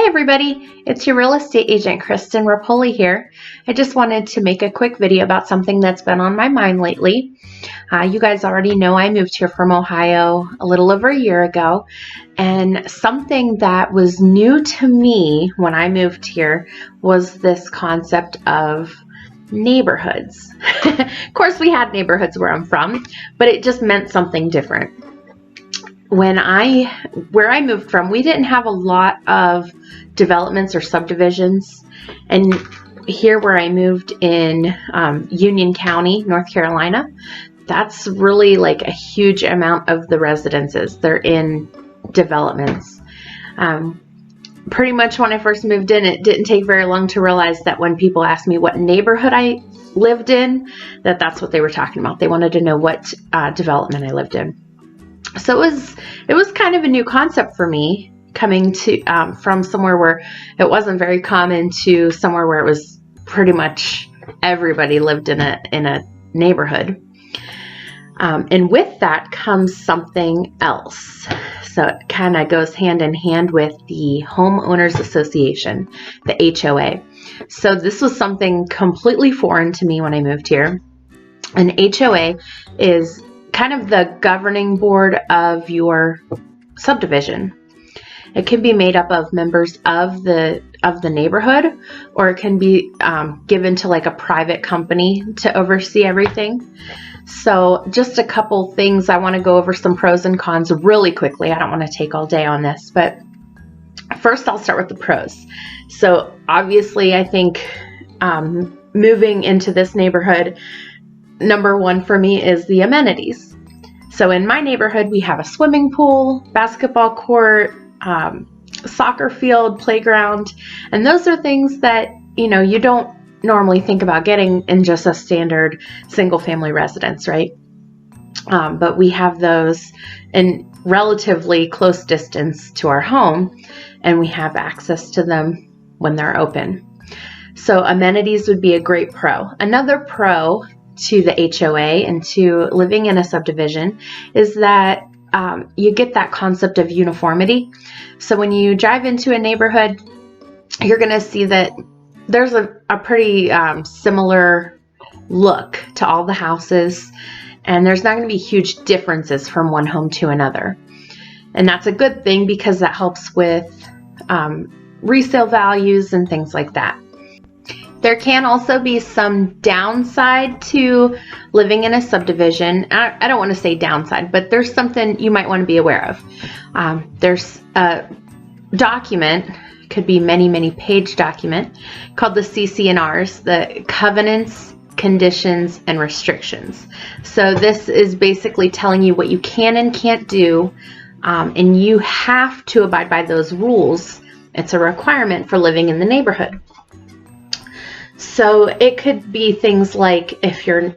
everybody, it's your real estate agent Kristen Rapoli here. I just wanted to make a quick video about something that's been on my mind lately. You guys already know I moved here from Ohio a little over a year ago, and something that was new to me when I moved here was this concept of neighborhoods. Of course, we had neighborhoods where I'm from, but it just meant something different. Where I moved from, we didn't have a lot of developments or subdivisions. And here where I moved in Union County, North Carolina, that's really like a huge amount of the residences. They're in developments. Pretty much when I first moved in, it didn't take very long to realize that when people asked me what neighborhood I lived in, that's what they were talking about. They wanted to know what development I lived in. So it was kind of a new concept for me, coming to from somewhere where it wasn't very common to somewhere where it was pretty much everybody lived in a neighborhood. And with that comes something else. So it kind of goes hand in hand with the Homeowners Association, the HOA. So this was something completely foreign to me when I moved here. An HOA is kind of the governing board of your subdivision. It can be made up of members of the neighborhood, or it can be given to like a private company to oversee everything. So just a couple things. I want to go over some pros and cons really quickly. I don't want to take all day on this, but first I'll start with the pros. So obviously I think moving into this neighborhood, number one for me is the amenities. So in my neighborhood, we have a swimming pool, basketball court, soccer field, playground, and those are things that, you don't normally think about getting in just a standard single family residence, right? But we have those in relatively close distance to our home, and we have access to them when they're open. So amenities would be a great pro. Another pro to the HOA and to living in a subdivision is that you get that concept of uniformity. So when you drive into a neighborhood, you're going to see that there's a pretty similar look to all the houses, and there's not going to be huge differences from one home to another. And that's a good thing because that helps with resale values and things like that. There can also be some downside to living in a subdivision. I don't want to say downside, but there's something you might want to be aware of. There's a document, could be many page document, called the CC&Rs, the Covenants, Conditions, and Restrictions. So this is basically telling you what you can and can't do, and you have to abide by those rules. It's a requirement for living in the neighborhood. So it could be things like if you're,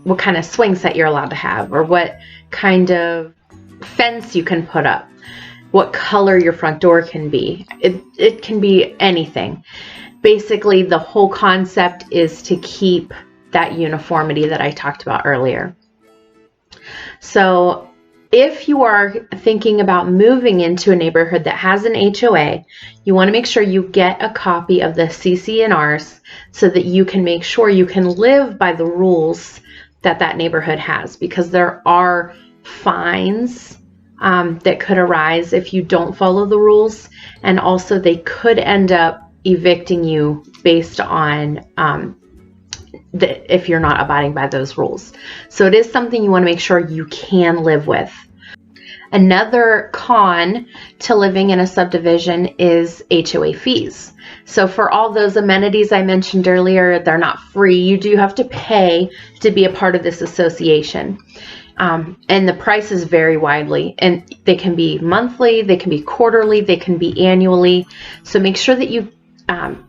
what kind of swing set you're allowed to have, or what kind of fence you can put up, what color your front door can be. It can be anything. Basically, the whole concept is to keep that uniformity that I talked about earlier. So if you are thinking about moving into a neighborhood that has an HOA, you want to make sure you get a copy of the CC&Rs so that you can make sure you can live by the rules that neighborhood has, because there are fines that could arise if you don't follow the rules, and also they could end up evicting you based on if you're not abiding by those rules. So it is something you want to make sure you can live with. Another con to living in a subdivision is HOA fees. So for all those amenities I mentioned earlier, they're not free. You do have to pay to be a part of this association. And the prices vary widely, and they can be monthly, they can be quarterly, they can be annually. So make sure that you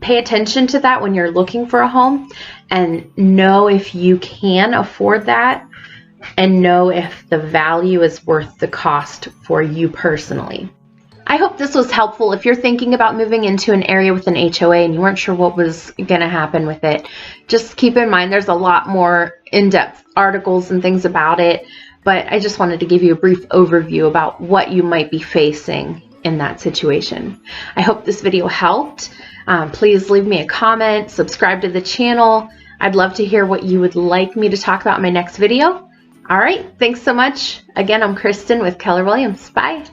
pay attention to that when you're looking for a home, and know if you can afford that, and know if the value is worth the cost for you personally. I hope this was helpful. If you're thinking about moving into an area with an HOA and you weren't sure what was going to happen with it, just keep in mind there's a lot more in-depth articles and things about it, but I just wanted to give you a brief overview about what you might be facing in that situation. I hope this video helped. Please leave me a comment, subscribe to the channel. I'd love to hear what you would like me to talk about in my next video. All right, thanks so much. Again, I'm Kristen with Keller Williams. Bye.